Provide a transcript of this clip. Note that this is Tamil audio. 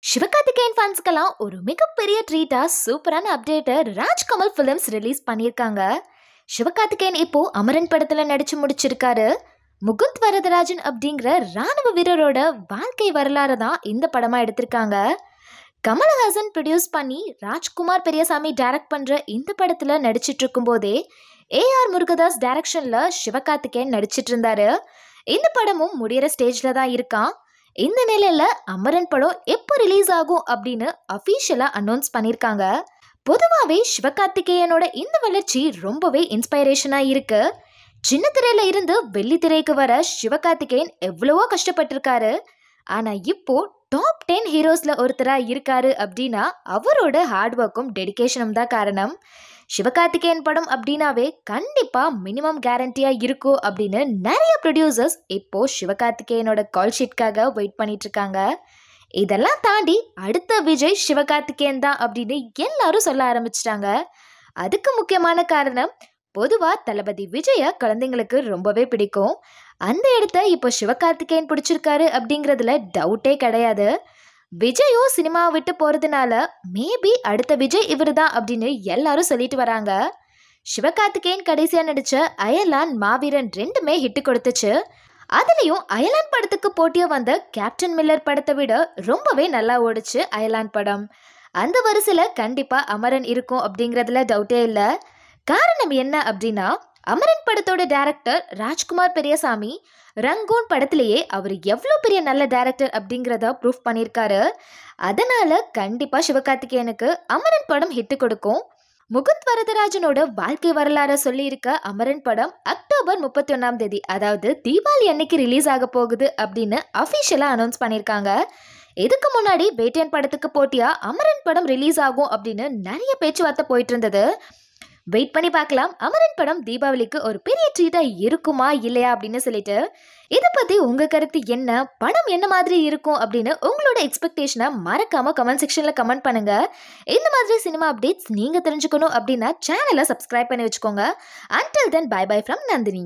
சிவகார்த்திகேயன் ஃபேன்ஸ்க்கெல்லாம் ஒரு மிகப்பெரிய ட்ரீட்டா சூப்பரான அப்டேட்டை ராஜ்கமல் ஃபிலிம்ஸ் ரிலீஸ் பண்ணியிருக்காங்க. சிவகார்த்திகேயன் இப்போ அமரன் படத்துல நடிச்சு முடிச்சிருக்காரு. முகுந்த் வரதராஜன் அப்படிங்கிற ராணுவ வீரரோட வாழ்க்கை வரலாறு தான் இந்த படமா எடுத்திருக்காங்க. கமலஹாசன் ப்ரொடியூஸ் பண்ணி ராஜ்குமார் பெரியசாமி டைரக்ட் பண்ற இந்த படத்துல நடிச்சிட்டு இருக்கும் போதே ஏஆர் முருகதாஸ் டைரக்ஷன்ல சிவகார்த்திகேயன் நடிச்சிட்டு இருந்தாரு. இந்த படமும் முடியிற ஸ்டேஜ்ல தான் இருக்கான். இந்த நிலையில அமரன் படம் எப்போ ரிலீஸ் ஆகும் அப்படின்னு அஃபீஷியலா அனௌன்ஸ் பண்ணியிருக்காங்க. பொதுவாகவே சிவகார்த்திகேயனோட இந்த வளர்ச்சி ரொம்பவே இன்ஸ்பைரேஷனா இருக்கு. சின்ன திரையில இருந்து வெள்ளி திரைக்கு வர சிவகார்த்திகேயன் எவ்வளவோ கஷ்டப்பட்டிருக்காரு. ஆனா இப்போ டாப் 10 ஹீரோஸ்ல ஒருத்தரா இருக்காரு அப்படின்னா அவரோட ஹார்ட் ஒர்க்கும் டெடிகேஷனும் தான் காரணம். சிவகார்த்திகேயன் படம் அப்படின்னாவே கண்டிப்பா மினிமம் கேரண்டியா இருக்கும் அப்படின்னு நிறைய ப்ரொடியூசர்ஸ் இப்போ சிவகார்த்திகேயனோட கால் ஷீட்காக வெயிட் பண்ணிட்டு இருக்காங்க. இதெல்லாம் தாண்டி அடுத்த விஜய் சிவகார்த்திகேயன் தான் அப்படின்னு எல்லாரும் சொல்ல ஆரம்பிச்சிட்டாங்க. அதுக்கு முக்கியமான காரணம், பொதுவா தளபதி விஜய குழந்தைங்களுக்கு ரொம்பவே பிடிக்கும். அந்த இடத்த இப்போ சிவகார்த்திகேயன் பிடிச்சிருக்காரு அப்படிங்கிறதுல டவுட்டே கிடையாது. விஜயும் சினிமாவை விட்டு போறதுனால மேபி அடுத்த விஜய் இவர் தான் அப்படின்னு எல்லாரும் சொல்லிட்டு வராங்க. சிவகார்த்திகேயன் கடைசியா நடிச்ச அயலான் மாவீரன் ரெண்டுமே ஹிட் கொடுத்துச்சு. அதுலயும் அயலான் படத்துக்கு போட்டியா வந்த கேப்டன் மில்லர் படத்தை விட ரொம்பவே நல்லா ஓடுச்சு அயலான் படம். அந்த வரிசையில கண்டிப்பா அமரன் இருக்கும் அப்படிங்கிறதுல டவுட்டே இல்லை. காரணம் என்ன அப்படின்னா, அமரன் படத்தோட டைரக்டர் ராஜ்குமார் பெரியசாமி ரங்கூன் படத்திலேயே அவர் எவ்வளோ பெரிய நல்ல டைரக்டர் அப்படிங்கிறத ப்ரூஃப் பண்ணியிருக்காரு. அதனால கண்டிப்பா சிவகார்த்திகேயனுக்கு அமரன் படம் ஹிட் கொடுக்கும். முகுந்த் வரதராஜனோட வாழ்க்கை வரலாறு சொல்லியிருக்க அமரன் படம் அக்டோபர் 31 அதாவது தீபாவளி அன்னைக்கு ரிலீஸ் ஆக போகுது அப்படின்னு அஃபிஷியலா அனௌன்ஸ் பண்ணியிருக்காங்க. இதுக்கு முன்னாடி வேட்டையன் படத்துக்கு போட்டியா அமரன் படம் ரிலீஸ் ஆகும் அப்படின்னு நிறைய பேச்சுவார்த்தை போயிட்டு இருந்தது. வெயிட் பண்ணி பார்க்கலாம் அமரன் படம் தீபாவளிக்கு ஒரு பெரிய ட்ரீட்டா இருக்குமா இல்லையா அப்படின்னு சொல்லிட்டு. இதை பத்தி உங்க கருத்து என்ன? படம் என்ன மாதிரி இருக்கும் அப்படின்னு உங்களோட எக்ஸ்பெக்டேஷனை மறக்காம கமெண்ட் செக்ஷன்ல கமெண்ட் பண்ணுங்க. இந்த மாதிரி சினிமா அப்டேட்ஸ் நீங்க தெரிஞ்சுக்கணும் அப்படின்னா சேனலை சப்ஸ்கிரைப் பண்ணி வச்சுக்கோங்க. Until then, bye bye from Nandini.